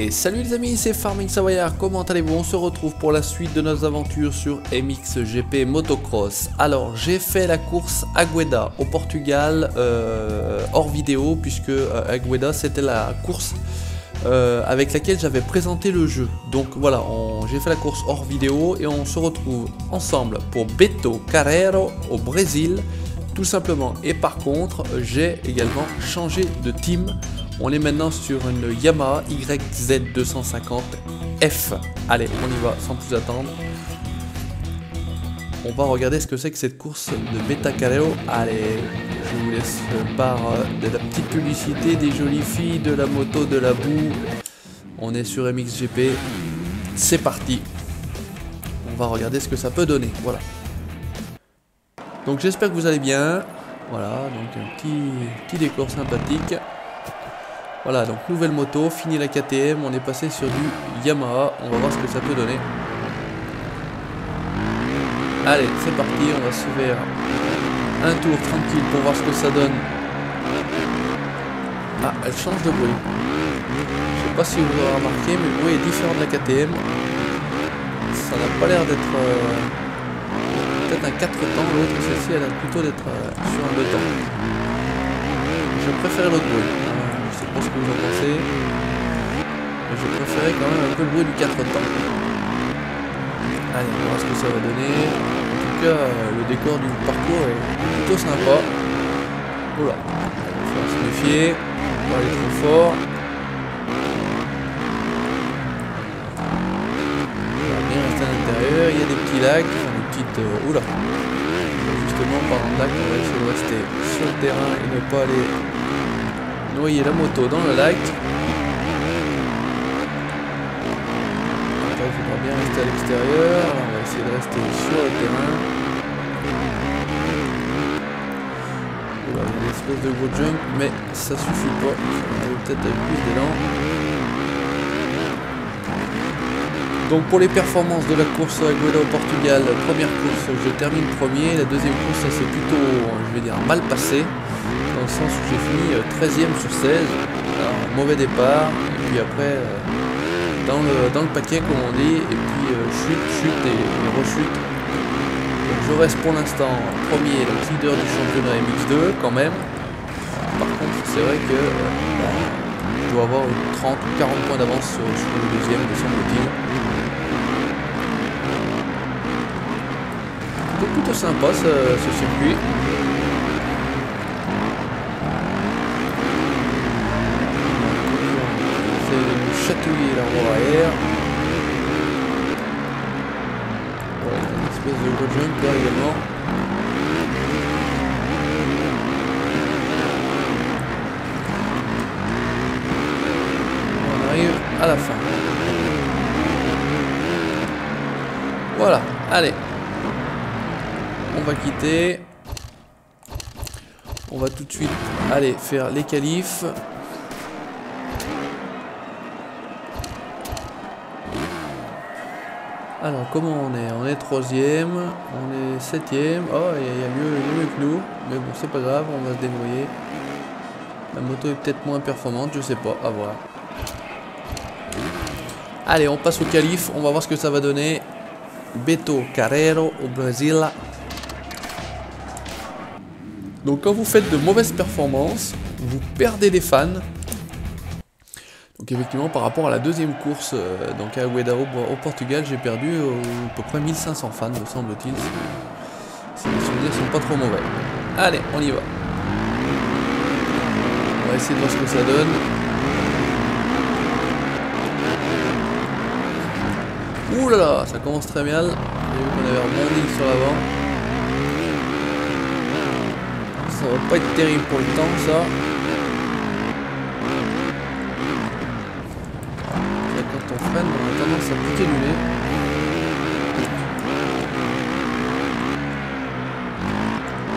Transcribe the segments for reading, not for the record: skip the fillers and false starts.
Et salut les amis, c'est Farming Savoyard, comment allez-vous? On se retrouve pour la suite de nos aventures sur MXGP Motocross. Alors j'ai fait la course Agueda au Portugal hors vidéo, puisque Agueda c'était la course avec laquelle j'avais présenté le jeu. Donc voilà, j'ai fait la course hors vidéo et on se retrouve ensemble pour Beto Carreiro au Brésil, tout simplement. Et par contre, j'ai également changé de team. On est maintenant sur une Yamaha YZ250F. Allez, on y va sans plus attendre. On va regarder ce que c'est que cette course de Beto Carreiro. Allez, je vous laisse part de la petite publicité, des jolies filles, de la moto, de la boue. On est sur MXGP. C'est parti. On va regarder ce que ça peut donner. Voilà. Donc j'espère que vous allez bien. Voilà, donc un petit décor sympathique. Voilà, donc nouvelle moto, fini la KTM, on est passé sur du Yamaha, on va voir ce que ça peut donner. Allez, c'est parti, on va se faire un tour tranquille pour voir ce que ça donne. Ah, elle change de bruit. Je sais pas si vous avez remarqué, mais le bruit est différent de la KTM. Ça n'a pas l'air d'être peut-être un 4 temps, l'autre, celle-ci elle a l'air plutôt d'être sur un 2 temps. Je préfère l'autre bruit. Je sais pas ce que vous en pensez, mais je préférais quand même un peu le bruit du 4 temps. Allez, on va voir ce que ça va donner. En tout cas, le décor du parcours est plutôt sympa. Oula, il faut se méfier, on va aller trop fort. On va bien rester à l'intérieur, il y a des petits lacs, des petites... oula. Justement, par un lac, on va essayer de rester sur le terrain et ne pas aller noyer la moto dans le lac. Il faudra bien rester à l'extérieur. On va essayer de rester sur le terrain. Voilà, il y a une espèce de gros jump, mais ça suffit pas. On va peut-être avec plus d'élan. Donc pour les performances de la course Agueda au Portugal, première course je termine premier, la deuxième course ça s'est plutôt, je vais dire, mal passé. Dans le sens où j'ai fini 13ème sur 16, alors, mauvais départ, et puis après dans le paquet comme on dit, et puis chute et rechute. Donc je reste pour l'instant premier, donc leader du championnat MX2 quand même. Par contre c'est vrai que je dois avoir 30 ou 40 points d'avance sur le deuxième, me semble-t-il. C'est plutôt sympa ce circuit. Chatouiller la roue arrière. Voilà, il y a une espèce de gros jump là également. On arrive à la fin. Voilà, allez. On va quitter. On va tout de suite aller faire les qualifs. Alors comment on est? On est 3ème, on est 7ème, oh il y a mieux que nous, mais bon c'est pas grave, on va se débrouiller. La moto est peut-être moins performante, je sais pas, à voir. Allez, on passe au qualif, on va voir ce que ça va donner. Beto Carreiro au Brésil. Donc quand vous faites de mauvaises performances, vous perdez des fans. Donc effectivement par rapport à la deuxième course donc à Agueda au Portugal, j'ai perdu à peu près 1500 fans me semble-t-il, si les souvenirs sont pas trop mauvais. Allez, on y va. On va essayer de voir ce que ça donne. Ouh là là, ça commence très bien. J'ai vu qu'on avait rebondi sur l'avant. Ça va pas être terrible pour le temps ça. Quand on freine, on a tendance à piquer du nez.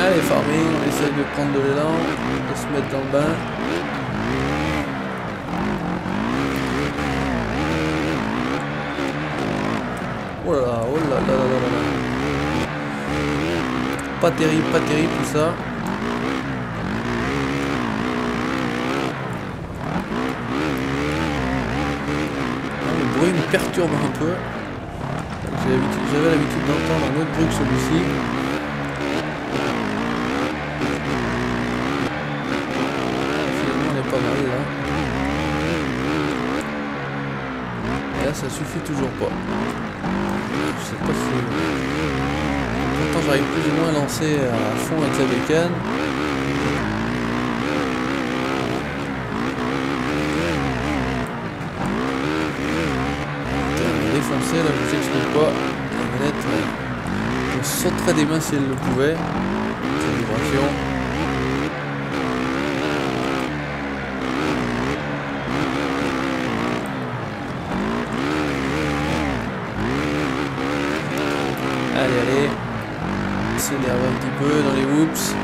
Allez, farming, on essaye de prendre de l'élan, de se mettre dans le bain. Oh là là, oh là là là là là. Pas terrible tout ça. perturbe un peu. J'avais l'habitude d'entendre un autre bruit que celui-ci. Finalement on est pas mal là. Et là ça suffit toujours pas. Je sais pas si... Pourtant j'arrive plus ou moins à lancer à fond avec la bécane. Défoncé là, je vous explique pas. La manette me sauterait des mains si elle le pouvait. Cette vibration. Allez, allez. S'énerve un petit peu dans les whoops.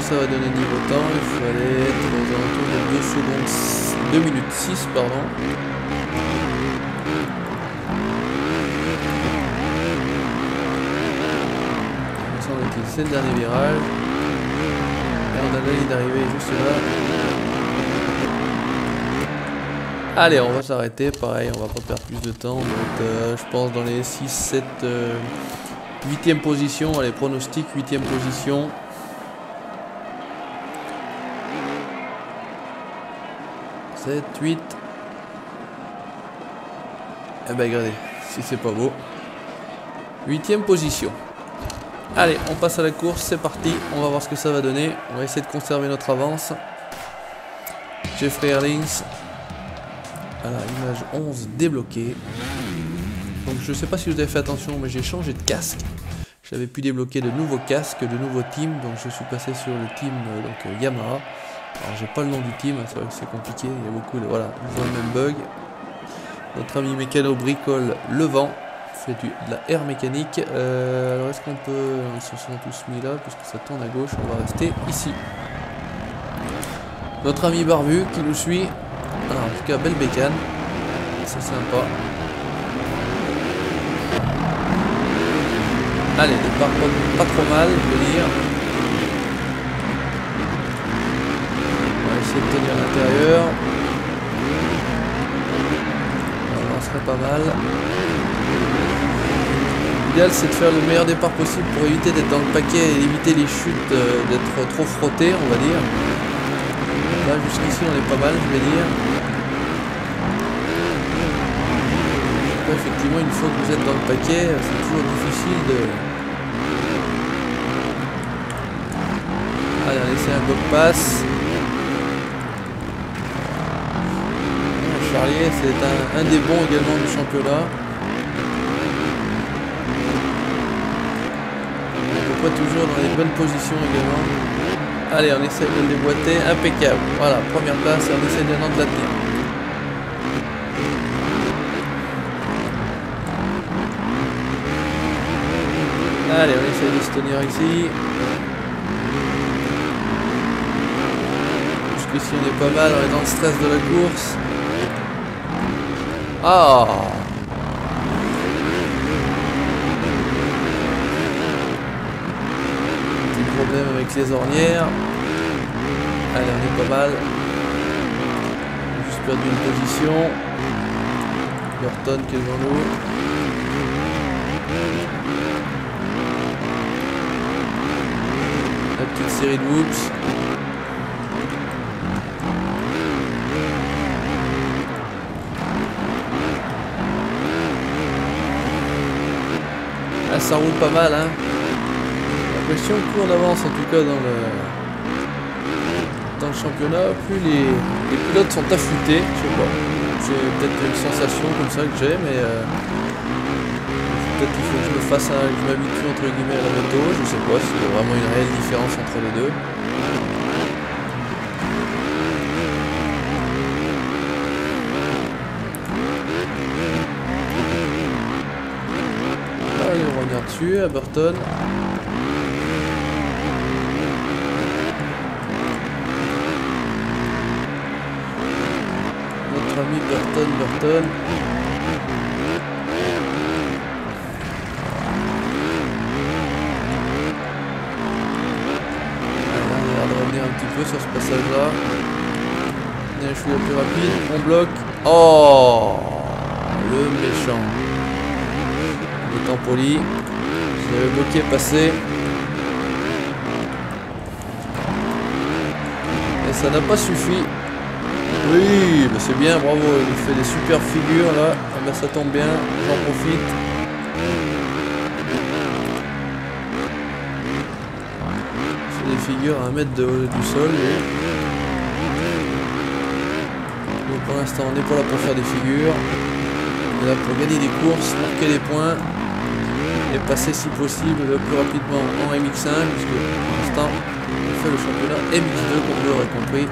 Ça va donner niveau temps, il faut aller être aux alentours de 2 secondes, 2 minutes 6 pardon. Ça on a utilisé le dernier virage. Et on a la ligne d'arrivée juste là. Allez, on va s'arrêter, pareil, on va pas perdre plus de temps. Donc je pense dans les 6, 7, 8e position, allez pronostic 8e position. 7, 8. Eh ben regardez, si c'est pas beau. 8e position. Allez, on passe à la course, c'est parti. On va voir ce que ça va donner. On va essayer de conserver notre avance. Jeffrey Herlings. Voilà, image 11 débloquée. Donc je sais pas si vous avez fait attention, mais j'ai changé de casque. J'avais pu débloquer de nouveaux casques, de nouveaux teams. Donc je suis passé sur le team Yamaha. Alors j'ai pas le nom du team, c'est vrai que c'est compliqué, il y a beaucoup de... Voilà, ils ont le même bug. Notre ami mécano bricole le vent, fait de la air mécanique. Alors est-ce qu'on peut... Ils se sont tous mis là, puisque ça tourne à gauche, on va rester ici. Notre ami barbu qui nous suit. Alors en tout cas, belle bécane, c'est sympa. Allez, départ pas trop mal, je veux dire. Essayer de tenir à l'intérieur. Ça serait pas mal. L'idéal c'est de faire le meilleur départ possible pour éviter d'être dans le paquet et éviter les chutes, d'être trop frotté on va dire. Là jusqu'ici on est pas mal je vais dire. Là, effectivement une fois que vous êtes dans le paquet c'est toujours difficile de... Allez on essaie un bloc passe. Charlier, c'est un des bons également du championnat. Pourquoi toujours dans les bonnes positions également. Allez, on essaie de le déboîter, impeccable. Voilà, première place et on essaie maintenant de la tenir. Allez, on essaie de se tenir ici. Jusqu'ici on est pas mal, on est dans le stress de la course. Ah! Petit problème avec les ornières. Allez, on est pas mal. On a juste perdu une position. Burton qui est devant nous. La petite série de whoops. Ah, ça roule pas mal, hein. La question court d'avance en tout cas dans le championnat. Plus les pilotes sont affûtés, je sais pas. C'est peut-être une sensation comme ça que j'ai, mais peut-être qu'il faut que je me fasse que je m'habitue entre guillemets à la moto. Je sais pas s'il y a vraiment une réelle différence entre les deux. Allez, on revient dessus à Burton. Notre ami Burton. un petit peu sur ce passage-là. Je suis le plus rapide. On bloque. Oh, le méchant. Étant poli. J'avais bloqué, passé. Et ça n'a pas suffi. Oui, bah c'est bien, bravo. Il fait des super figures là. Ah bah ça tombe bien, j'en profite. C'est des figures à 1 mètre du sol. Donc pour l'instant, on n'est pas là pour faire des figures. On est là pour gagner des courses, marquer des points. Et passer si possible le plus rapidement en MX1, puisque pour l'instant on fait le championnat MX2 comme vous l'aurez compris.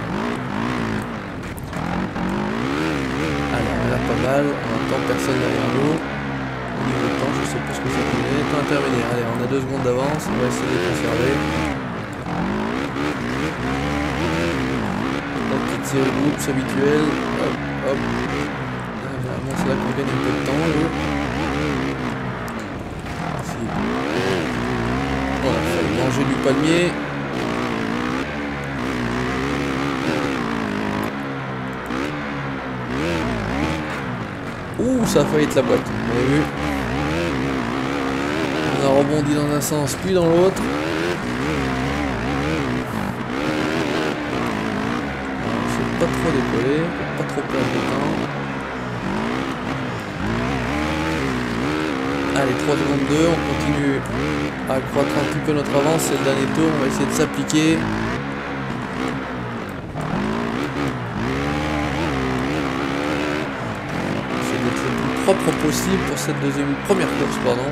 Allez, on est là pas mal, on n'entend personne derrière nous. Au niveau temps, je sais pas ce que ça peut donner. Temps intermédiaire, allez, on a 2 secondes d'avance, on va essayer de les conserver. La petite série de groups habituelle, hop, hop. Généralement c'est là qu'on gagne un peu de temps. Voilà, il fallait manger du palmier. Ouh, ça a failli être la boîte, vous avez vu. On a rebondi dans un sens puis dans l'autre. C'est pas trop décollé, pas trop perdre de temps. Allez, 3 secondes 2, on continue à accroître un petit peu notre avance, c'est le dernier tour, on va essayer de s'appliquer. Essayer d'être le plus propre possible pour cette première course, pardon.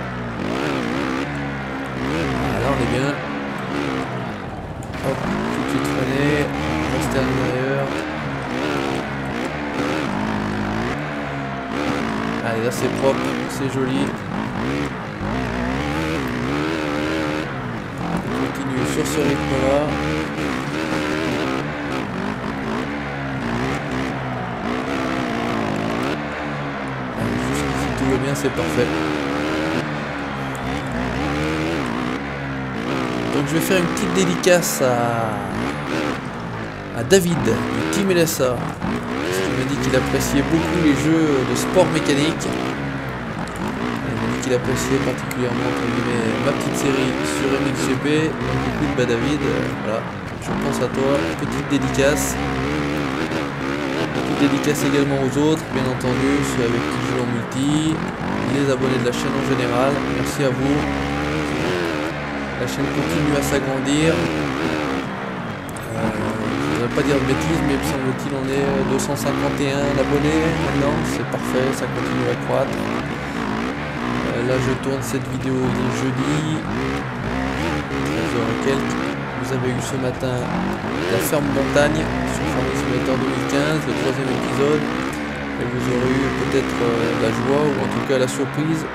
Voilà, là on est bien. Hop, tout de suite freiner, rester à l'intérieur. Allez, là c'est propre, c'est joli. Sur ce rythme là. Si tout va bien, c'est parfait. Donc je vais faire une petite dédicace à David du Team LSA, parce qu'il m'a dit qu'il appréciait beaucoup les jeux de sport mécanique. Il appréciait particulièrement entre guillemets ma petite série sur MXGP. Donc écoute, bah David, voilà, je pense à toi, petite dédicace. Petite dédicace également aux autres, bien entendu, ceux avec qui je joue en multi, les abonnés de la chaîne en général, merci à vous. La chaîne continue à s'agrandir. Je ne voudrais pas dire de bêtises, mais me semble-t-il on est 251 abonnés maintenant, c'est parfait, ça continue à croître. Là je tourne cette vidéo il est jeudi 13h et quelques. Vous avez eu ce matin la ferme montagne sur Farming Simulator 2015, le 3e épisode, et vous aurez eu peut-être la joie ou en tout cas la surprise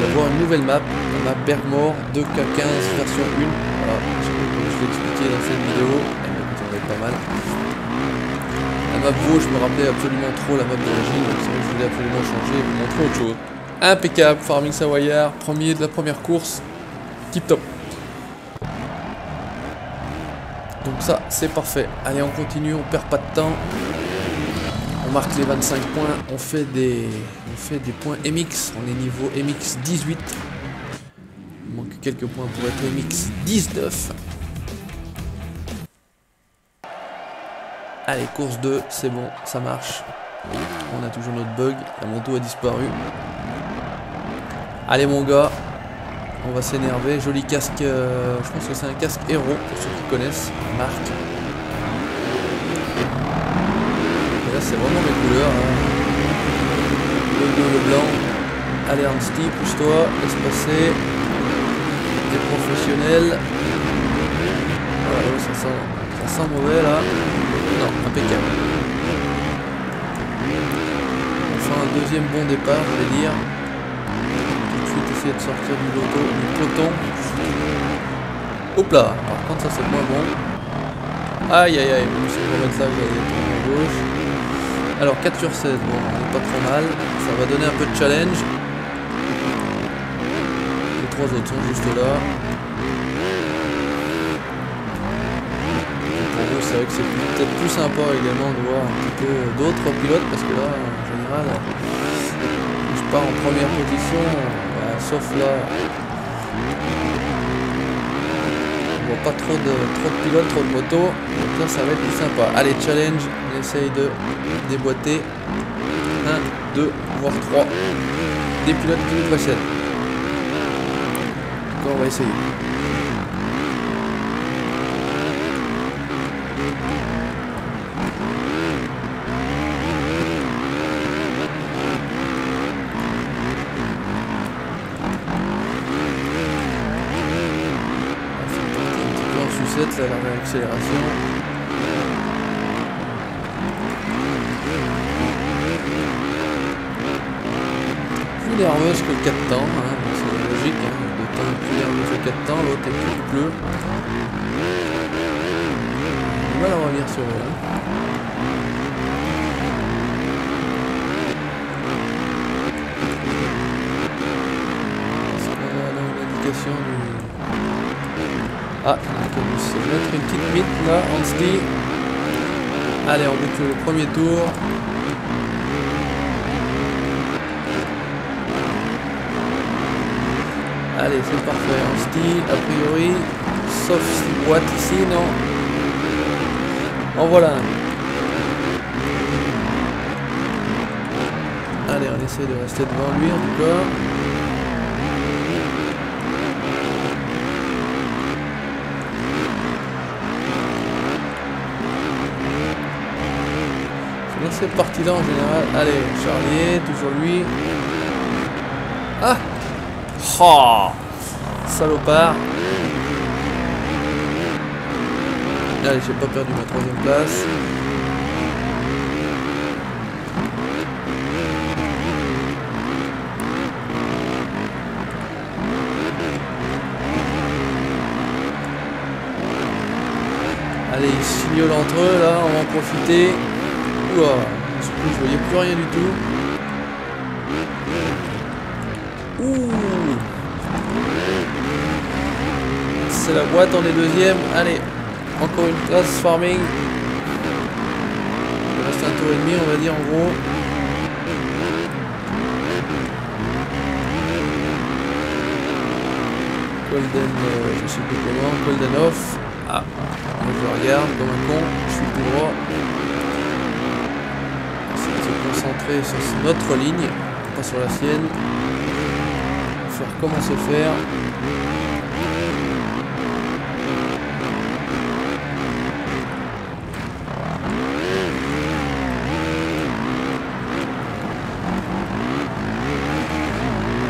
d'avoir une nouvelle map, la map Bergmore 2K15 version 1. Voilà, comme je l'ai expliqué dans cette vidéo, écoutez, on est pas mal. La map Vaux, je me rappelais absolument trop la map d'origine, donc c'est vrai que je voulais absolument changer et vous montrer autre chose. Impeccable, Farming Savoyard, premier de la première course, tip top. Donc ça, c'est parfait. Allez, on continue, on perd pas de temps. On marque les 25 points, on fait des points MX, on est niveau MX 18. Il manque quelques points pour être MX 19. Allez, course 2, c'est bon, ça marche. On a toujours notre bug, la moto a disparu. Allez mon gars, on va s'énerver. Joli casque, je pense que c'est un casque héros pour ceux qui connaissent, marque. Et là c'est vraiment mes couleurs. Hein. Le bleu, le blanc. Allez Ansty, pousse-toi, laisse passer. Des professionnels. Voilà, ça sent mauvais là. Non, impeccable. Enfin un deuxième bon départ, je vais dire. Essayer de sortir du peloton. Hop là, par contre ça c'est moins bon. Aïe aïe aïe, même si je vais remettre là, je vais tourner à gauche. Alors 4 sur 16, bon, on n'est pas trop mal. Ça va donner un peu de challenge. Les 3 autres sont juste là. c'est vrai que c'est peut-être plus sympa également de voir un petit peu d'autres pilotes parce que là, en général, je pars en première position, sauf là, on voit pas trop de pilotes, trop de motos, donc là ça va être plus sympa. Allez, challenge, on essaye de déboîter 1, 2, voire 3 des pilotes qui nous précèdent. Donc on va essayer. Là, la réaccélération. Plus nerveuse que le 4 temps, hein, c'est logique, hein, le temps est plus nerveux que le 4 temps, l'autre est plus bleu. On va la revenir sur eux. Est-ce qu'on a une indication du... Ah, je vais mettre une petite mythe là, on se dit. Allez, on boucle le premier tour. Allez, c'est parfait, on se dit, a priori, sauf si boîte ici, non. En voilà un. Allez, on essaie de rester devant lui en tout cas. Cette partie là en général. Allez, Charlier, toujours lui. Ah, oh, salopard. Allez, j'ai pas perdu ma 3e place. Allez, ils signolent entre eux là, on va en profiter. Ouah, je voyais plus rien du tout. Ouh, c'est la boîte, on est 2e. Allez, encore une place farming. Il reste un tour et demi, on va dire en gros. Golden, je sais plus comment, Golden off. Ah, moi je regarde comme un con, je suis tout droit. Concentrer sur notre ligne, pas sur la sienne. Faire comment se faire.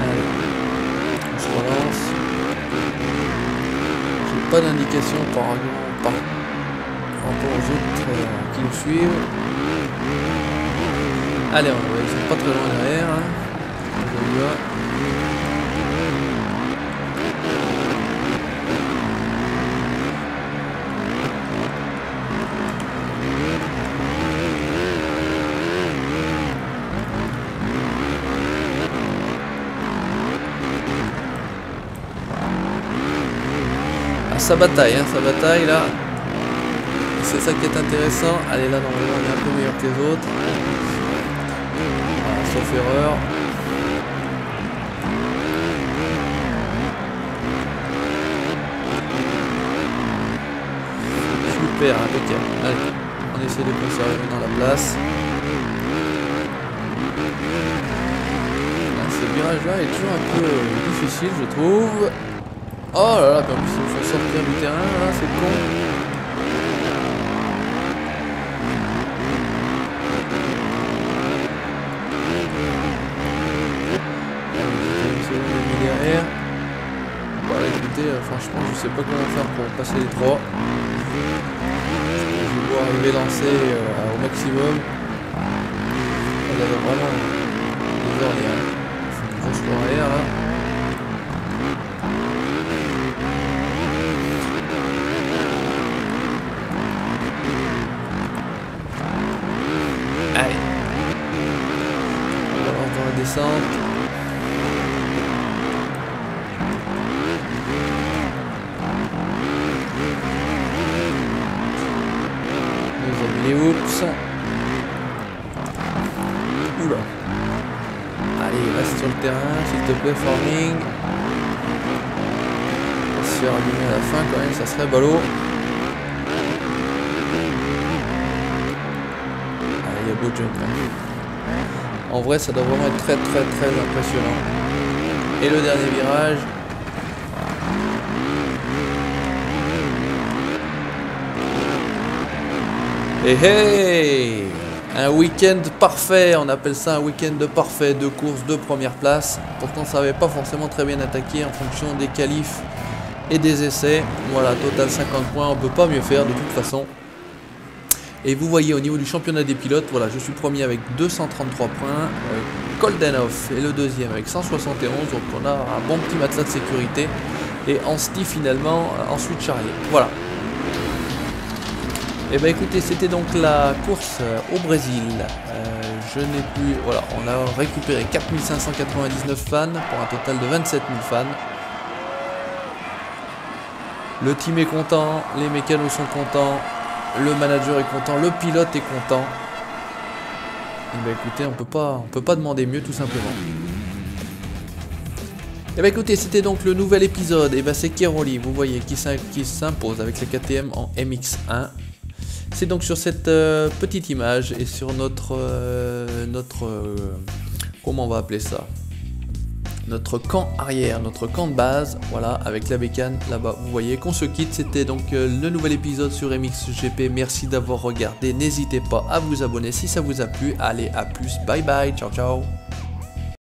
Allez, on se relance. J'ai pas d'indication par rapport aux autres qui nous suivent. Allez, ils sont pas très loin derrière. Hein. On y va. Ah, ça bataille là. C'est ça qui est intéressant. Allez, là, normalement, on est un peu meilleur que les autres. Sauf erreur. Super, impeccable. Allez, on essaie de conserver dans la place. Ce virage-là est toujours un peu difficile, je trouve. Oh là là, comme il faut sortir du terrain, là, c'est con. Franchement, je sais pas comment faire pour passer les 3. Je vais devoir arriver lancé au maximum. Elle avait vraiment des ornières. C'est une grosse arrière là. Allez. On va dans la descente. Les oups. Oula. Allez, reste sur le terrain, s'il te plaît, Forming. Se faire allumer à la fin quand même, ça serait ballot. Allez, il y a beau jump. Hein. En vrai, ça doit vraiment être très impressionnant. Et le dernier virage. Et hey! Un week-end parfait, on appelle ça un week-end parfait, 2 courses, 2 premières places. Pourtant ça n'avait pas forcément très bien attaqué en fonction des qualifs et des essais. Voilà, total 50 points, on ne peut pas mieux faire de toute façon. Et vous voyez au niveau du championnat des pilotes, voilà, je suis premier avec 233 points. Koldenhoff est le deuxième avec 171, donc on a un bon petit matelas de sécurité. Et Anstey finalement, ensuite Charlier. Voilà. Et bah écoutez, c'était donc la course au Brésil. Je n'ai plus... Voilà, on a récupéré 4599 fans pour un total de 27 000 fans. Le team est content, les mécanos sont contents, le manager est content, le pilote est content. Et bah écoutez, on peut pas demander mieux tout simplement. Et bah écoutez, c'était donc le nouvel épisode. Et bah c'est Keroli, vous voyez, qui s'impose avec les KTM en MX1. C'est donc sur cette petite image et sur notre comment on va appeler ça, notre camp arrière, notre camp de base, voilà, avec la bécane là-bas, vous voyez qu'on se quitte. C'était donc le nouvel épisode sur MXGP, merci d'avoir regardé, n'hésitez pas à vous abonner si ça vous a plu, allez à plus, bye bye, ciao ciao.